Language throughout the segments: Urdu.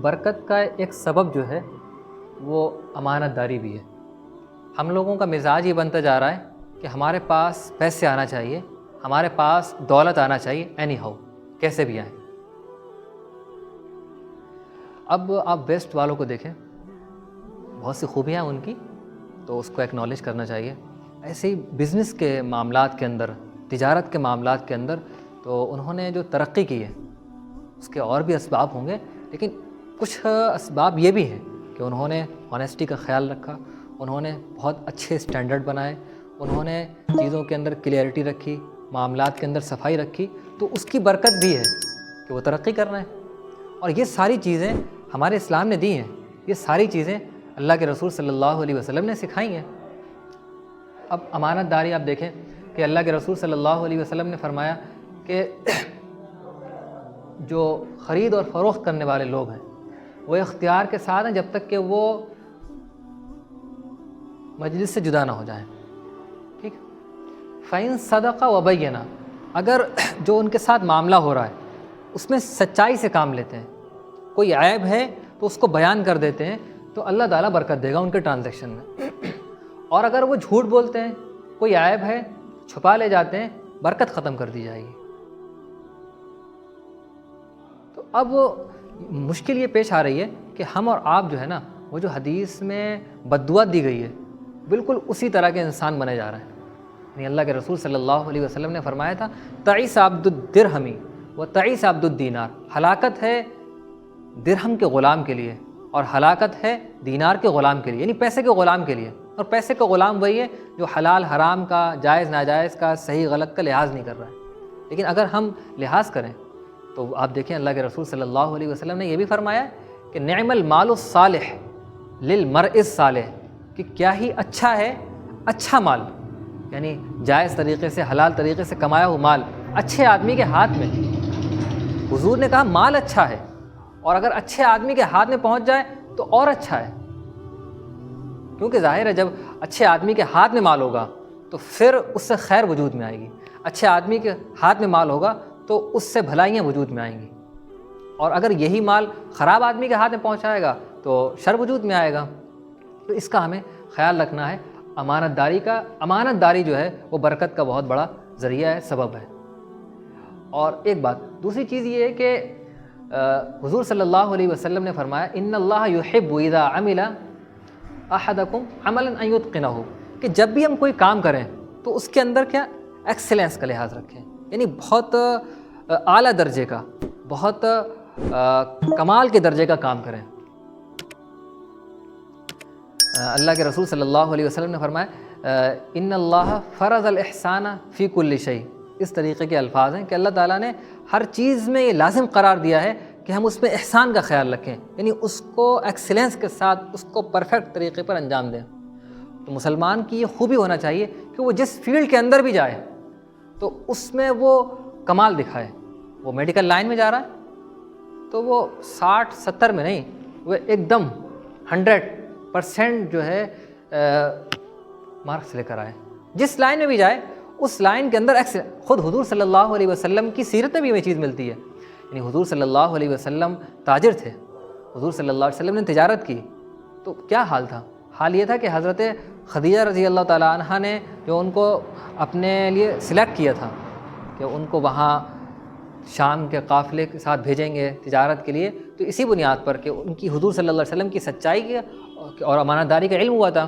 برکت کا ایک سبب جو ہے وہ امانت داری بھی ہے۔ ہم لوگوں کا مزاج یہ بنتا جا رہا ہے کہ ہمارے پاس پیسے آنا چاہیے، ہمارے پاس دولت آنا چاہیے، اینی ہاؤ کیسے بھی آئیں۔ اب آپ ویسٹ والوں کو دیکھیں، بہت سی خوبیاں ان کی، تو اس کو ایکنالج کرنا چاہیے۔ ایسے ہی بزنس کے معاملات کے اندر، تجارت کے معاملات کے اندر تو انہوں نے جو ترقی کی ہے اس کے اور بھی اسباب ہوں گے، لیکن کچھ اسباب یہ بھی ہیں کہ انہوں نے آنیسٹی کا خیال رکھا، انہوں نے بہت اچھے اسٹینڈرڈ بنائے، انہوں نے چیزوں کے اندر کلیئرٹی رکھی، معاملات کے اندر صفائی رکھی، تو اس کی برکت بھی ہے کہ وہ ترقی کر رہے ہیں۔ اور یہ ساری چیزیں ہمارے اسلام نے دی ہیں، یہ ساری چیزیں اللہ کے رسول صلی اللہ علیہ وسلم نے سکھائی ہیں۔ اب امانت داری آپ دیکھیں کہ اللہ کے رسول صلی اللہ علیہ وسلم نے فرمایا کہ جو خرید اور فروخت کرنے والے لوگ ہیں وہ اختیار کے ساتھ ہیں جب تک کہ وہ مجلس سے جدا نہ ہو جائیں، ٹھیک۔ فَإِن صَدَقَ وَبَيَّنَ، اگر جو ان کے ساتھ معاملہ ہو رہا ہے اس میں سچائی سے کام لیتے ہیں، کوئی عیب ہے تو اس کو بیان کر دیتے ہیں، تو اللہ تعالیٰ برکت دے گا ان کے ٹرانزیکشن میں۔ اور اگر وہ جھوٹ بولتے ہیں، کوئی عیب ہے چھپا لے جاتے ہیں، برکت ختم کر دی جائے گی۔ تو اب مشکل یہ پیش آ رہی ہے کہ ہم اور آپ جو ہے نا، وہ جو حدیث میں بد دعا دی گئی ہے بالکل اسی طرح کے انسان بنے جا رہے ہیں۔ یعنی اللہ کے رسول صلی اللہ علیہ وسلم نے فرمایا تھا تعیس عبد الدرہم و تعیس عبد الدینار، ہلاکت ہے درہم کے غلام کے لیے اور ہلاکت ہے دینار کے غلام کے لیے، یعنی پیسے کے غلام کے لیے۔ اور پیسے کا غلام وہی ہے جو حلال حرام کا، جائز ناجائز کا، صحیح غلط کا لحاظ نہیں کر رہا ہے۔ لیکن اگر ہم لحاظ کریں تو آپ دیکھیں اللہ کے رسول صلی اللہ علیہ وسلم نے یہ بھی فرمایا کہ نعم المال الصالح للمرء الصالح، کہ کیا ہی اچھا ہے اچھا مال، یعنی جائز طریقے سے، حلال طریقے سے کمایا ہوا مال اچھے آدمی کے ہاتھ میں۔ حضور نے کہا مال اچھا ہے، اور اگر اچھے آدمی کے ہاتھ میں پہنچ جائے تو اور اچھا ہے، کیونکہ ظاہر ہے جب اچھے آدمی کے ہاتھ میں مال ہوگا تو پھر اس سے خیر وجود میں آئے گی، اچھے آدمی کے ہاتھ میں مال ہوگا تو اس سے بھلائیاں وجود میں آئیں گی، اور اگر یہی مال خراب آدمی کے ہاتھ میں پہنچائے گا تو شر وجود میں آئے گا۔ تو اس کا ہمیں خیال رکھنا ہے۔ امانت داری کا، امانت داری جو ہے وہ برکت کا بہت بڑا ذریعہ ہے، سبب ہے۔ اور ایک بات دوسری چیز یہ ہے کہ حضور صلی اللہ علیہ وسلم نے فرمایا ان اللہ یحب اذا عمل احدکم عملا ان یتقنہ، کہ جب بھی ہم کوئی کام کریں تو اس کے اندر کیا ایکسلنس کا لحاظ رکھیں، یعنی بہت اعلیٰ درجے کا، بہت کمال کے درجے کا کام کریں۔ اللہ کے رسول صلی اللہ علیہ وسلم نے فرمایا ان اللہ فرض الاحسان فی کل شیء، اس طریقے کے الفاظ ہیں کہ اللہ تعالیٰ نے ہر چیز میں یہ لازم قرار دیا ہے کہ ہم اس میں احسان کا خیال رکھیں، یعنی اس کو ایکسلنس کے ساتھ، اس کو پرفیکٹ طریقے پر انجام دیں۔ تو مسلمان کی یہ خوبی ہونا چاہیے کہ وہ جس فیلڈ کے اندر بھی جائے تو اس میں وہ کمال دکھائے۔ وہ میڈیکل لائن میں جا رہا ہے تو وہ 60-70 میں نہیں، وہ ایک دم 100% جو ہے مارکس لے کر آئے۔ جس لائن میں بھی جائے اس لائن کے اندر خود حضور صلی اللہ علیہ وسلم کی سیرت میں بھی ہمیں چیز ملتی ہے۔ یعنی حضور صلی اللہ علیہ وسلم تاجر تھے، حضور صلی اللہ علیہ وسلم نے تجارت کی، تو کیا حال تھا؟ حال یہ تھا کہ حضرت خدیجہ رضی اللہ تعالیٰ عنہ نے جو ان کو اپنے لیے سلیکٹ کیا تھا کہ ان کو وہاں شام کے قافلے کے ساتھ بھیجیں گے تجارت کے لیے، تو اسی بنیاد پر کہ ان کی حضور صلی اللہ علیہ وسلم کی سچائی کی اور امانت داری کا علم ہوا تھا۔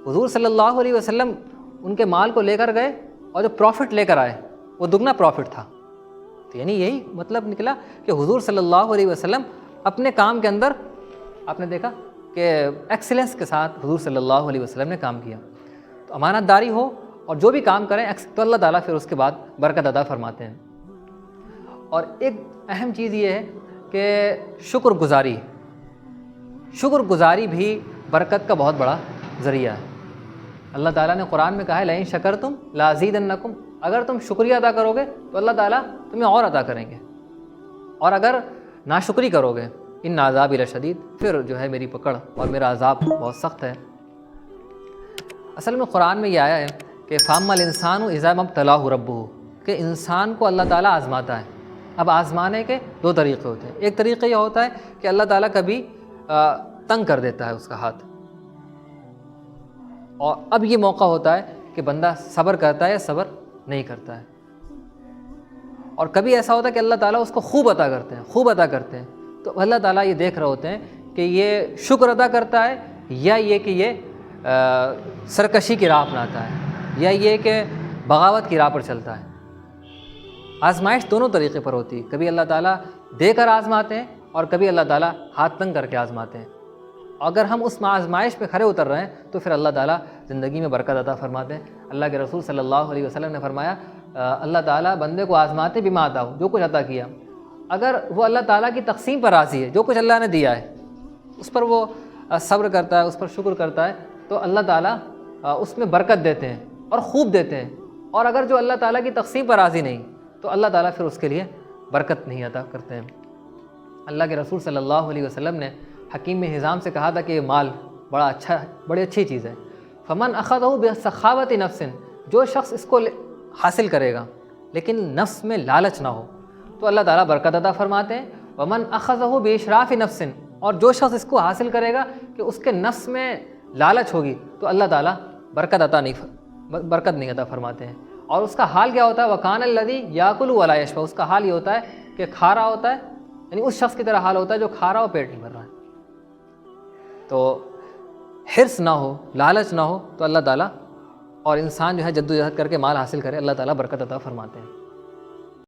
حضور صلی اللہ علیہ وسلم ان کے مال کو لے کر گئے اور جو پروفٹ لے کر آئے وہ دگنا پروفٹ تھا۔ تو یعنی یہی مطلب نکلا کہ حضور صلی اللہ علیہ وسلم اپنے کام کے اندر آپ نے دیکھا کہ ایکسلنس کے ساتھ حضور صلی اللہ علیہ وسلم نے کام کیا۔ تو امانت داری ہو اور جو بھی کام کریں تو اللہ تعالیٰ پھر اس کے بعد برکت عطا فرماتے ہیں۔ اور ایک اہم چیز یہ ہے کہ شکر گزاری بھی برکت کا بہت بڑا ذریعہ ہے۔ اللہ تعالیٰ نے قرآن میں کہا ہے لئن شکرتم لازیدنکم، اگر تم شکریہ ادا کرو گے تو اللہ تعالیٰ تمہیں اور عطا کریں گے، اور اگر ناشکری کرو گے ان عذابی لشدید، پھر جو ہے میری پکڑ اور میرا عذاب بہت سخت ہے۔ اصل میں قرآن میں یہ آیا ہے کہ فَأَمَّا الْإِنسَانُ إِذَا مَا ابْتَلَاهُ رَبُّهُ، کہ انسان کو اللہ تعالیٰ آزماتا ہے، اب آزمانے کے دو طریقے ہوتے ہیں. ایک طریقہ یہ ہوتا ہے کہ اللہ تعالیٰ کبھی تنگ کر دیتا ہے اس کا ہاتھ, اور اب یہ موقع ہوتا ہے کہ بندہ صبر کرتا ہے یا صبر نہیں کرتا ہے. اور کبھی ایسا ہوتا ہے کہ اللہ تعالیٰ اس کو خوب عطا کرتے ہیں, تو اللہ تعالیٰ یہ دیکھ رہے ہوتے ہیں کہ یہ شکر ادا کرتا ہے یا یہ کہ یہ سرکشی کی راہ اپناتا ہے, یا یہ کہ بغاوت کی راہ پر چلتا ہے. آزمائش دونوں طریقے پر ہوتی ہے, کبھی اللہ تعالیٰ دے کر آزماتے ہیں اور کبھی اللہ تعالیٰ ہاتھ تنگ کر کے آزماتے ہیں. اگر ہم اس آزمائش پہ کھرے اتر رہے ہیں تو پھر اللہ تعالیٰ زندگی میں برکت عطا فرماتے ہیں. اللہ کے رسول صلی اللہ علیہ وسلم نے فرمایا اللہ تعالیٰ بندے کو آزماتے بما عطا ہو, جو کچھ عطا کیا, اگر وہ اللہ تعالیٰ کی تقسیم پر راضی ہے, جو کچھ اللہ نے دیا ہے اس پر وہ صبر کرتا ہے, اس پر شکر کرتا ہے, تو اللہ تعالیٰ اس میں برکت دیتے ہیں اور خوب دیتے ہیں. اور اگر جو اللہ تعالیٰ کی تقسیم پر راضی نہیں تو اللہ تعالیٰ پھر اس کے لیے برکت نہیں عطا کرتے ہیں. اللہ کے رسول صلی اللہ علیہ وسلم نے حکیم حزام سے کہا تھا کہ یہ مال بڑی اچھی چیز ہے. فمن اخذہ بسخاوت نفس, جو شخص اس کو حاصل کرے گا لیکن نفس میں لالچ نہ ہو تو اللہ تعالیٰ برکت عطا فرماتے ہیں. ومن اخذہ باشراف نفس, اور جو شخص اس کو حاصل کرے گا کہ اس کے نفس میں لالچ ہوگی تو اللہ تعالیٰ برکت نہیں عطا فرماتے ہیں. اور اس کا حال کیا ہوتا ہے؟ وکان الذی یاکل ولا یشبع, اس کا حال یہ ہوتا ہے کہ کھا رہا ہوتا ہے, یعنی اس شخص کی طرح حال ہوتا ہے جو کھا رہا ہو پیٹ نہیں بھر رہا ہے. تو حرص نہ ہو, لالچ نہ ہو, تو اللہ تعالیٰ اور انسان جو ہے جدوجہد کر کے مال حاصل کرے, اللہ تعالیٰ برکت عطا فرماتے ہیں.